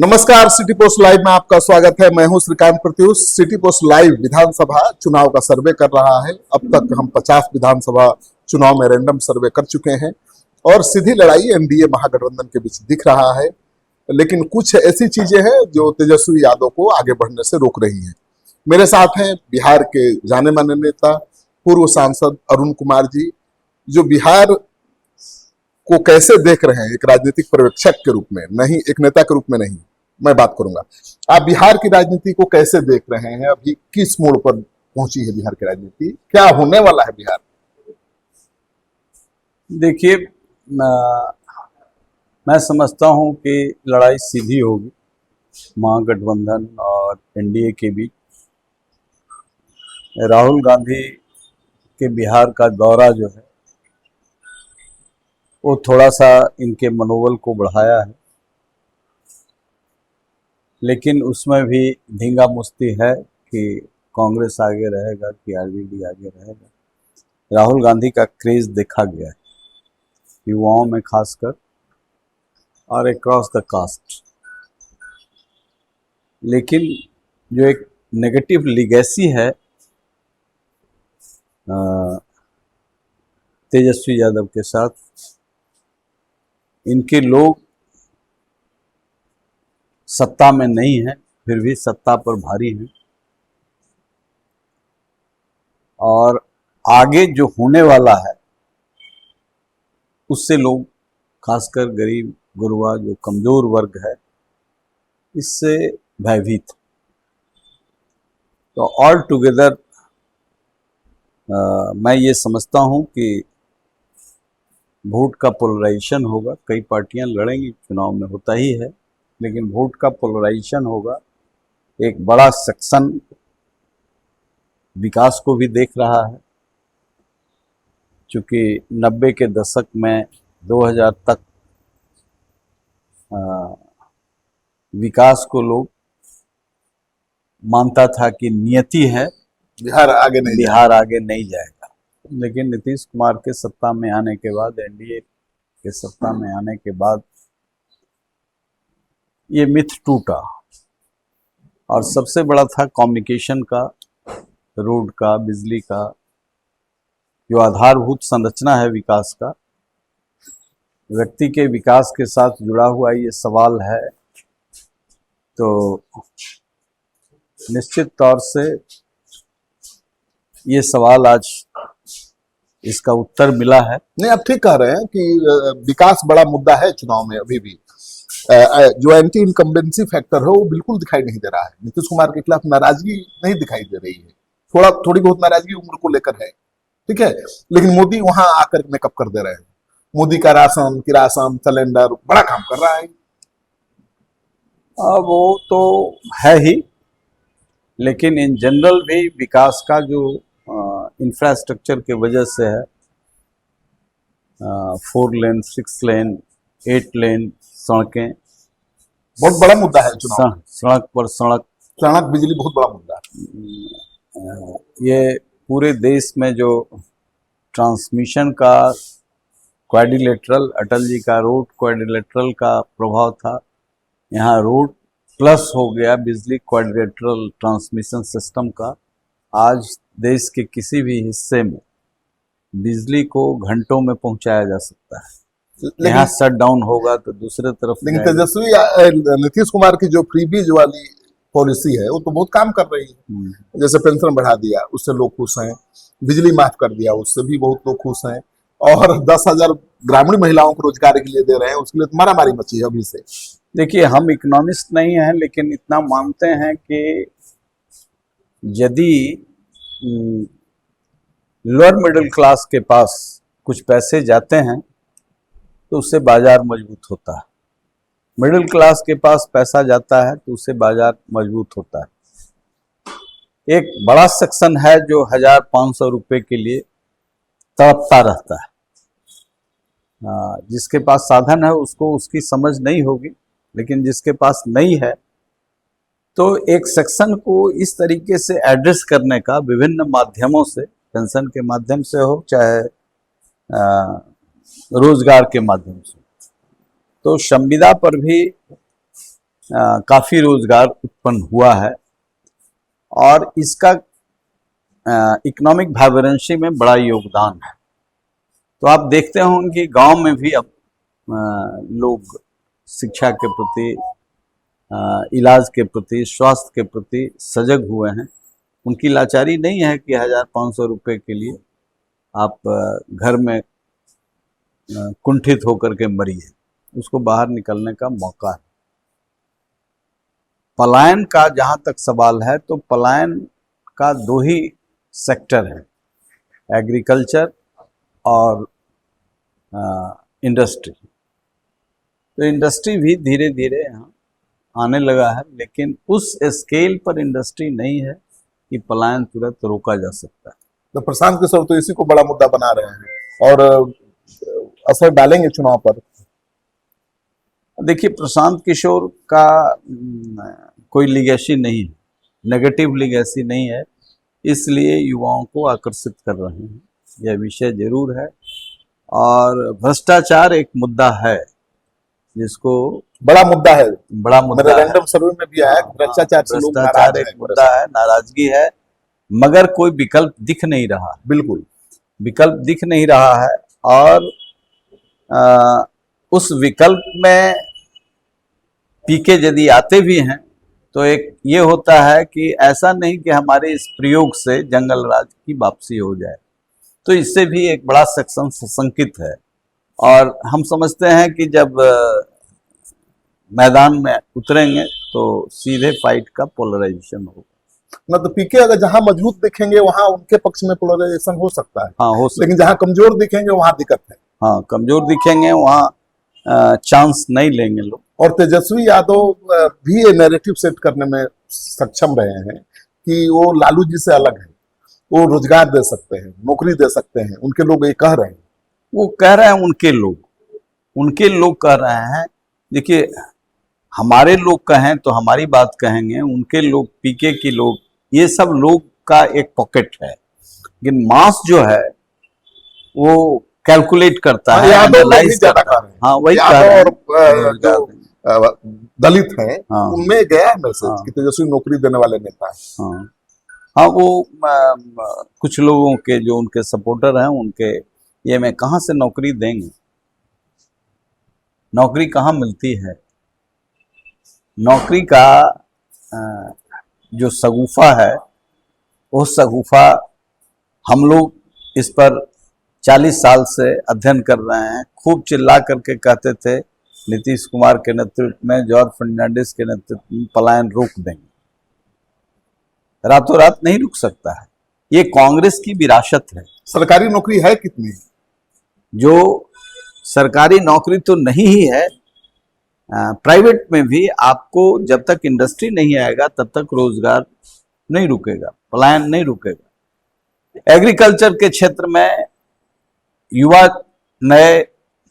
नमस्कार, city post live में आपका स्वागत है। मैं हूं Shrikant Pratyush. City post live विधानसभा चुनाव का सर्वे कर रहा है। अब तक हम 50 विधानसभा चुनाव में रैंडम सर्वे कर चुके हैं और सीधी लड़ाई एनडीए महागठबंधन के बीच दिख रहा है, लेकिन कुछ ऐसी चीजें हैं जो तेजस्वी यादव को आगे बढ़ने से रोक रही हैं। मेरे साथ हैं बिहार के जाने माने नेता, पूर्व सांसद अरुण कुमार जी, जो बिहार को कैसे देख रहे हैं एक राजनीतिक पर्यवेक्षक के रूप में, नहीं एक नेता के रूप में नहीं मैं बात करूंगा। आप बिहार की राजनीति को कैसे देख रहे हैं? अभी किस मोड़ पर पहुंची है बिहार की राजनीति? क्या होने वाला है बिहार? देखिए, मैं समझता हूं कि लड़ाई सीधी होगी महागठबंधन और एनडीए के बीच। राहुल गांधी के बिहार का दौरा जो है वो थोड़ा सा इनके मनोबल को बढ़ाया है, लेकिन उसमें भी धींगा मुश्ती है कि कांग्रेस आगे रहेगा कि आरजेडी आगे रहेगा। राहुल गांधी का क्रेज देखा गया है युवाओं में खासकर और अक्रॉस द कास्ट, लेकिन जो एक नेगेटिव लीगेसी है तेजस्वी यादव के साथ, इनके लोग सत्ता में नहीं हैं फिर भी सत्ता पर भारी हैं, और आगे जो होने वाला है उससे लोग खासकर गरीब गुरबा जो कमजोर वर्ग है इससे भयभीत। तो ऑल टुगेदर मैं ये समझता हूँ कि वोट का पोलराइजेशन होगा। कई पार्टियां लड़ेंगी, चुनाव में होता ही है, लेकिन वोट का पोलराइजेशन होगा। एक बड़ा सेक्शन विकास को भी देख रहा है, चूँकि 90 के दशक में 2000 तक विकास को लोग मानता था कि नियति है, बिहार आगे नहीं जाएगा। लेकिन नीतीश कुमार के सत्ता में आने के बाद, एनडीए के सत्ता में आने के बाद ये मिथ टूटा, और सबसे बड़ा था कम्युनिकेशन का, रोड का, बिजली का, जो आधारभूत संरचना है विकास का, व्यक्ति के विकास के साथ जुड़ा हुआ ये सवाल है। तो निश्चित तौर से ये सवाल आज इसका उत्तर मिला है। नहीं, आप ठीक कह रहे हैं कि विकास बड़ा मुद्दा है चुनाव में। अभी भी जो एंटी इनकम्बेंसी फैक्टर है वो बिल्कुल दिखाई नहीं दे रहा है। नीतीश कुमार के खिलाफ नाराजगी नहीं दिखाई दे रही है, थोड़ी बहुत नाराजगी उम्र को लेकर है, ठीक है, लेकिन मोदी वहां आकर मेकअप कर दे रहे हैं। मोदी का राशन, किरासन, सिलेंडर बड़ा काम कर रहा है। वो तो है ही, लेकिन इन जनरल भी विकास का जो इंफ्रास्ट्रक्चर के वजह से है, 4 लेन, 6 लेन, 8 लेन सड़कें बहुत बड़ा मुद्दा है चुनाव। सड़क पर सड़क बिजली बहुत बड़ा मुद्दा है। ये पूरे देश में जो ट्रांसमिशन का क्वाड्रिलेटरल, अटल जी का रोड क्वाड्रिलेटरल का प्रभाव था, यहाँ रोड प्लस हो गया बिजली क्वाड्रिलेटरल ट्रांसमिशन सिस्टम का। आज देश के किसी भी हिस्से में बिजली को घंटों में पहुंचाया जा सकता है। यहाँ शट डाउन होगा तो दूसरे तरफ। लेकिन तेजस्वी नीतीश कुमार की जो फ्रीबीज वाली पॉलिसी है वो तो बहुत काम कर रही है। जैसे पेंशन बढ़ा दिया, उससे लोग खुश हैं। बिजली माफ कर दिया, उससे भी बहुत लोग खुश हैं। और 10,000 ग्रामीण महिलाओं को रोजगार के लिए दे रहे हैं, उसके लिए मारामारी मची है अभी से। देखिए, हम इकोनॉमिस्ट नहीं हैं, लेकिन इतना मानते हैं कि यदि लोअर मिडिल क्लास के पास कुछ पैसे जाते हैं तो उससे बाजार मजबूत होता है। मिडिल क्लास के पास पैसा जाता है तो उससे बाजार मजबूत होता है। एक बड़ा सेक्शन है जो 1,500 रुपये के लिए तड़पता रहता है। जिसके पास साधन है उसको उसकी समझ नहीं होगी, लेकिन जिसके पास नहीं है तो एक सेक्शन को इस तरीके से एड्रेस करने का विभिन्न माध्यमों से, पेंशन के माध्यम से हो चाहे रोजगार के माध्यम से, तो संविदा पर भी काफी रोजगार उत्पन्न हुआ है और इसका इकोनॉमिक वाइब्रेंसी में बड़ा योगदान है। तो आप देखते होंगे कि गांव में भी अब लोग शिक्षा के प्रति, इलाज के प्रति, स्वास्थ्य के प्रति सजग हुए हैं। उनकी लाचारी नहीं है कि 1500 रुपए के लिए आप घर में कुंठित होकर के मरिए। उसको बाहर निकलने का मौका है। पलायन का जहां तक सवाल है तो पलायन का दो ही सेक्टर है, एग्रीकल्चर और इंडस्ट्री। तो इंडस्ट्री भी धीरे धीरे यहाँ आने लगा है, लेकिन उस स्केल पर इंडस्ट्री नहीं है कि पलायन तुरंत रोका जा सकता है। तो प्रशांत किशोर तो इसी को बड़ा मुद्दा बना रहे हैं और असर डालेंगे चुनाव पर। देखिए, प्रशांत किशोर का कोई लिगेसी नहीं है, नेगेटिव लिगेसी नहीं है, इसलिए युवाओं को आकर्षित कर रहे हैं, यह विषय जरूर है। और भ्रष्टाचार एक मुद्दा है जिसको बड़ा मुद्दा है, बड़ा मुद्दा है। रैंडम सर्वे में भी आया, भ्रष्टाचार से लोग नाराज एक मुद्दा है, नाराजगी है, मगर कोई विकल्प दिख नहीं रहा। बिल्कुल विकल्प दिख नहीं रहा है और उस विकल्प में पीके यदि आते भी हैं तो एक ये होता है कि ऐसा नहीं कि हमारे इस प्रयोग से जंगल राज की वापसी हो जाए। तो इससे भी एक बड़ा सेक्शन संकित है और हम समझते हैं कि जब मैदान में उतरेंगे तो सीधे फाइट का पोलराइजेशन होगा। ना तो पीके अगर जहां मजबूत दिखेंगे वहां उनके पक्ष में पोलराइजेशन हो सकता है, हाँ हो सकता है, लेकिन जहां कमजोर दिखेंगे वहां दिक्कत है। हाँ, कमजोर दिखेंगे वहां चांस नहीं लेंगे लोग। और तेजस्वी यादव भी ये नैरेटिव सेट करने में सक्षम रहे हैं कि वो लालू जी से अलग है, वो रोजगार दे सकते हैं, नौकरी दे सकते हैं। उनके लोग ये कह रहे हैं, वो कह रहे हैं, उनके लोग कह रहे हैं। देखिए, हमारे लोग कहें तो हमारी बात कहेंगे, उनके लोग, पीके के लोग, ये सब लोग का एक पॉकेट है, लेकिन मास जो है वो कैलकुलेट करता है, एनालाइज करता है। हाँ, वही और जो दलित हैं हाँ, उनमें गया है मैसेज हाँ, कि तेजस्वी नौकरी देने वाले नेता है। हाँ, हाँ, वो कुछ लोगों के जो उनके सपोर्टर हैं उनके ये में कहाँ से नौकरी देंगे, नौकरी कहाँ मिलती है। नौकरी का जो सगुफा है वो सगुफा हम लोग इस पर 40 साल से अध्ययन कर रहे हैं। खूब चिल्ला करके कहते थे नीतीश कुमार के नेतृत्व में, जॉर्ज फर्नांडिस के नेतृत्व में पलायन रोक देंगे। रातों रात नहीं रुक सकता है, ये कांग्रेस की विरासत है। सरकारी नौकरी है कितनी? जो सरकारी नौकरी तो नहीं ही है, प्राइवेट में भी आपको जब तक इंडस्ट्री नहीं आएगा तब तक रोजगार नहीं रुकेगा, पलायन नहीं रुकेगा। एग्रीकल्चर के क्षेत्र में युवा नए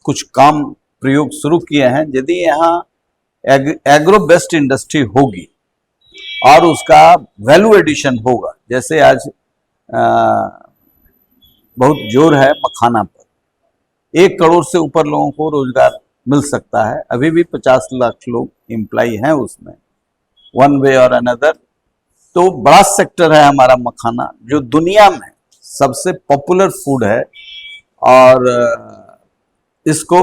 कुछ काम प्रयोग शुरू किए हैं। यदि यहाँ एग्रो बेस्ड इंडस्ट्री होगी और उसका वैल्यू एडिशन होगा, जैसे आज बहुत जोर है मखाना पर, 1 करोड़ से ऊपर लोगों को रोजगार मिल सकता है। अभी भी 50 लाख लोग एम्प्लॉय हैं उसमें, वन वे और अनदर। तो बड़ा सेक्टर है हमारा मखाना, जो दुनिया में सबसे पॉपुलर फूड है और इसको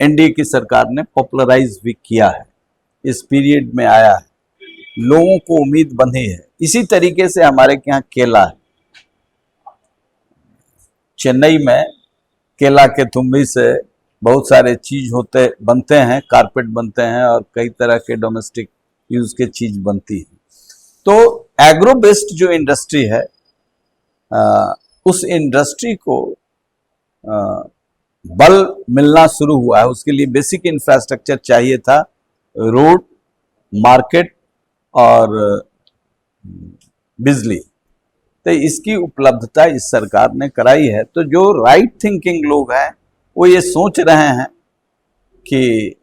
एनडीए की सरकार ने पॉपुलराइज भी किया है, इस पीरियड में आया है, लोगों को उम्मीद बंधी है। इसी तरीके से हमारे यहाँ केला है। चेन्नई में केला के तुम्बी से बहुत सारे चीज बनते हैं, कारपेट बनते हैं और कई तरह के डोमेस्टिक यूज के चीज बनती है। तो एग्रो बेस्ड जो इंडस्ट्री है, उस इंडस्ट्री को बल मिलना शुरू हुआ है। उसके लिए बेसिक इंफ्रास्ट्रक्चर चाहिए था, रोड, मार्केट और बिजली। तो इसकी उपलब्धता इस सरकार ने कराई है। तो जो राइट थिंकिंग लोग हैं वो ये सोच रहे हैं कि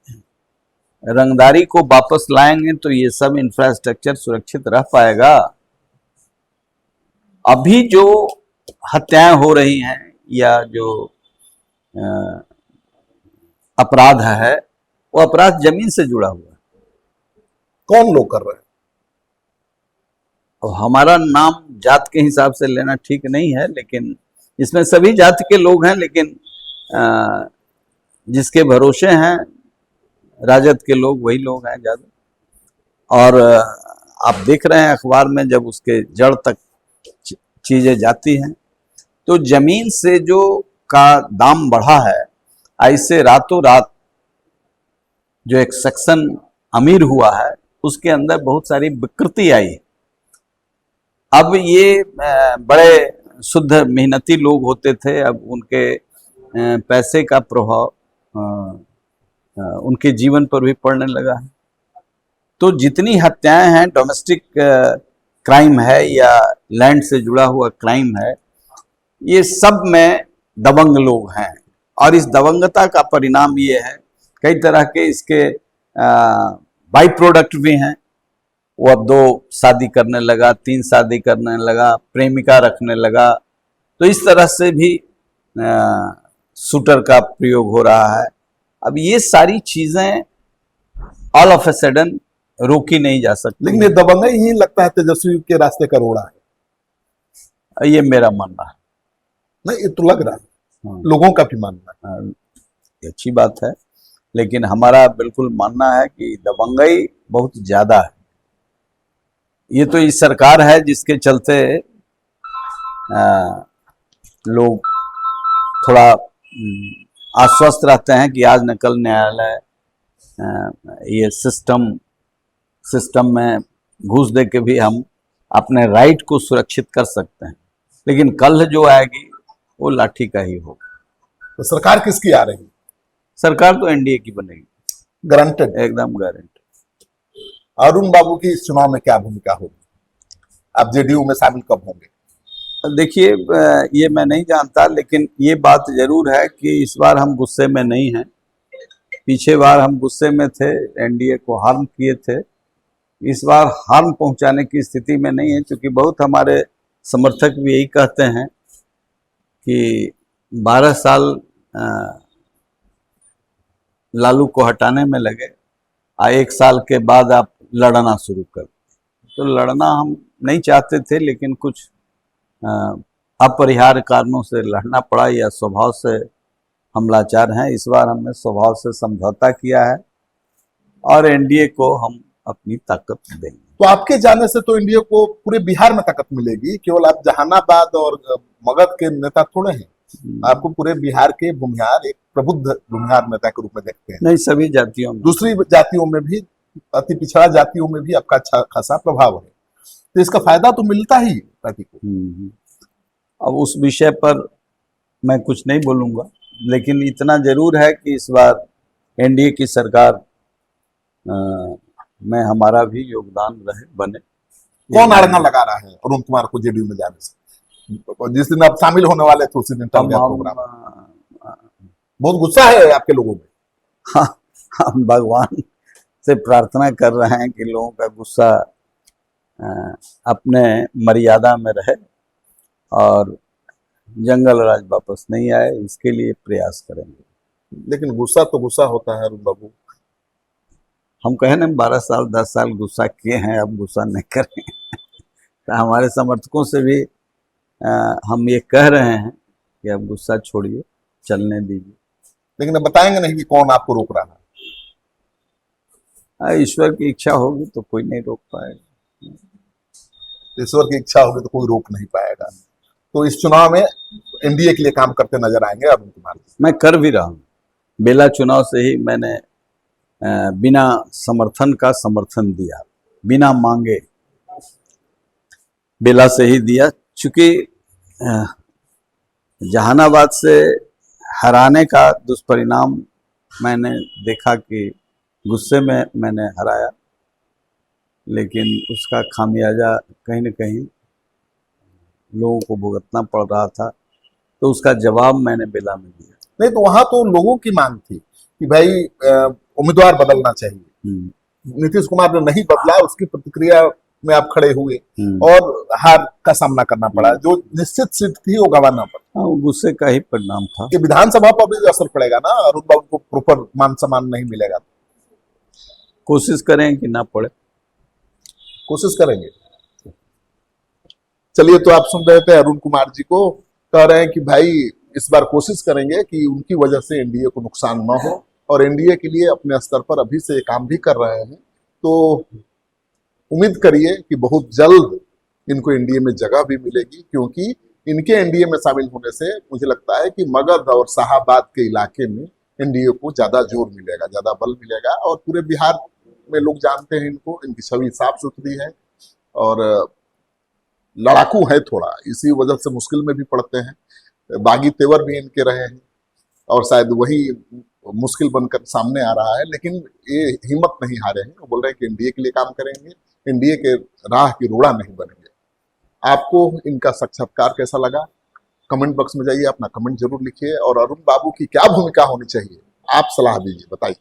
रंगदारी को वापस लाएंगे तो ये सब इंफ्रास्ट्रक्चर सुरक्षित रह पाएगा। अभी जो हत्याएं हो रही हैं या जो अपराध है वो अपराध जमीन से जुड़ा हुआ है। कौन लोग कर रहे हैं? अब हमारा नाम जात के हिसाब से लेना ठीक नहीं है, लेकिन इसमें सभी जाति के लोग हैं, लेकिन जिसके भरोसे हैं राजद के लोग, वही लोग हैं ज्यादा। और आप देख रहे हैं अखबार में जब उसके जड़ तक चीजें जाती हैं तो जमीन से जो का दाम बढ़ा है, ऐसे रातों रात जो एक सेक्शन अमीर हुआ है उसके अंदर बहुत सारी विकृति आई है। अब ये बड़े शुद्ध मेहनती लोग होते थे, अब उनके पैसे का प्रभाव उनके जीवन पर भी पड़ने लगा है। तो जितनी हत्याएं हैं, डोमेस्टिक क्राइम है या लैंड से जुड़ा हुआ क्राइम है, ये सब में दबंग लोग हैं। और इस दबंगता का परिणाम ये है, कई तरह के इसके बाई प्रोडक्ट भी हैं। वो अब 2 शादी करने लगा, 3 शादी करने लगा, प्रेमिका रखने लगा। तो इस तरह से भी शूटर का प्रयोग हो रहा है। अब ये सारी चीजें ऑल ऑफ ए सडन रोकी नहीं जा सकती। लेकिन ये दबंगई ही लगता है तेजस्वी के रास्ते का रोड़ा है। ये मेरा मानना है। नहीं, ये तो लग रहा है, लोगों का भी मानना है। ये अच्छी बात है, लेकिन हमारा बिल्कुल मानना है कि दबंगई बहुत ज्यादा है। ये तो इस सरकार है जिसके चलते लोग थोड़ा आश्वस्त रहते हैं कि आज न कल न्यायालय ये सिस्टम में घूस दे के भी हम अपने राइट को सुरक्षित कर सकते हैं, लेकिन कल जो आएगी वो लाठी का ही होगा। तो सरकार किसकी आ रही है? सरकार तो एनडीए की बनेगी, गारंटेड, एकदम गारंटी। अरुण बाबू की इस चुनाव में क्या भूमिका होगी? आप जेडीयू में शामिल कब होंगे? देखिए, ये मैं नहीं जानता, लेकिन ये बात जरूर है कि इस बार हम गुस्से में नहीं हैं। पीछे बार हम गुस्से में थे, एनडीए को हार्म किए थे। इस बार हार्म पहुंचाने की स्थिति में नहीं है, क्योंकि बहुत हमारे समर्थक भी यही कहते हैं कि 12 साल लालू को हटाने में लगे, 1 साल के बाद आप लड़ना शुरू कर। तो लड़ना हम नहीं चाहते थे, लेकिन कुछ अपरिहार्य कारणों से लड़ना पड़ा, या स्वभाव से हम लाचार हैं। इस बार हमने स्वभाव से समझौता किया है और एनडीए को हम अपनी ताकत देंगे। तो आपके जाने से तो एनडीए को पूरे बिहार में ताकत मिलेगी, केवल आप जहानाबाद और मगध के नेता थोड़े हैं, आपको पूरे बिहार के भूमिहार, एक प्रबुद्ध भूमिहार नेता के रूप में देखते हैं। नहीं, सभी जातियों में, दूसरी जातियों में भी, अति पिछड़ा जातियों में भी आपका अच्छा खासा प्रभाव है, तो इसका फायदा तो मिलता ही पार्टी को। अब उस विषय पर मैं कुछ नहीं बोलूंगा, लेकिन इतना जरूर है कि इस बार एनडीए की सरकार में हमारा भी योगदान बने। कौन आड़ंगा लगा रहा है अरुण कुमार को जेडीयू में जाने से? जिस दिन आप शामिल होने वाले थे उसी दिन टल गया प्रोग्राम। बहुत गुस्सा है आपके लोगों में। हाँ, हम भगवान से प्रार्थना कर रहे हैं कि लोगों का गुस्सा अपने मर्यादा में रहे और जंगल राज वापस नहीं आए, इसके लिए प्रयास करेंगे। लेकिन गुस्सा तो गुस्सा होता है अरुण बाबू। हम कहे ना 12 साल 10 साल गुस्सा किए हैं, अब गुस्सा नहीं करें। तो हमारे समर्थकों से भी हम ये कह रहे हैं कि अब गुस्सा छोड़िए, चलने दीजिए। लेकिन अब बताएंगे नहीं कि कौन आपको रोक रहा है। ईश्वर की इच्छा होगी तो कोई नहीं रोक पाएगा। ईश्वर की इच्छा होगी तो कोई रोक नहीं पाएगा। तो इस चुनाव में एनडीए के लिए काम करते नजर आएंगे अरुण कुमार? मैं कर भी रहा हूँ। बेला चुनाव से ही मैंने बिना समर्थन का समर्थन दिया, बिना मांगे बेला से ही दिया। चूंकि जहानाबाद से हराने का दुष्परिणाम मैंने देखा कि गुस्से में मैंने हराया, लेकिन उसका खामियाजा कहीं न कहीं लोगों को भुगतना पड़ रहा था, तो उसका जवाब मैंने बेला में दिया। नहीं, तो वहां तो लोगों की मांग थी कि भाई उम्मीदवार बदलना चाहिए। नीतीश कुमार ने नहीं बदला, उसकी प्रतिक्रिया में आप खड़े हुए और हार का सामना करना पड़ा। जो निश्चित सीट थी वो गंवाना पड़ा। वो गुस्से का ही परिणाम था। ये विधानसभा पर भी असर पड़ेगा ना, अरुण बाबू को प्रॉपर मान सम्मान नहीं मिलेगा। कोशिश करें कि ना पड़े। कोशिश करेंगे। चलिए, तो आप सुन रहे थे अरुण कुमार जी को, कह रहे हैं कि भाई इस बार कोशिश करेंगे कि उनकी वजह से एनडीए को नुकसान न हो, और एनडीए के लिए अपने स्तर पर अभी से काम भी कर रहे हैं। तो उम्मीद करिए कि बहुत जल्द इनको एनडीए में जगह भी मिलेगी, क्योंकि इनके एनडीए में शामिल होने से मुझे लगता है कि मगध और शाहाबाद के इलाके में एनडीए को ज्यादा जोर मिलेगा, ज्यादा बल मिलेगा। और पूरे बिहार में लोग जानते हैं इनको, इनकी छवि साफ सुथरी है और लड़ाकू है थोड़ा, इसी वजह से मुश्किल में भी पड़ते हैं। बागी तेवर भी इनके रहे हैं और शायद वही मुश्किल बनकर सामने आ रहा है, लेकिन ये हिम्मत नहीं हारे हैं। वो बोल रहे हैं कि एनडीए के लिए काम करेंगे, एनडीए के राह की रोड़ा नहीं बनेंगे। आपको इनका साक्षात्कार कैसा लगा? कमेंट बॉक्स में जाइए, अपना कमेंट जरूर लिखिए। और अरुण बाबू की क्या भूमिका होनी चाहिए, आप सलाह दीजिए, बताइए।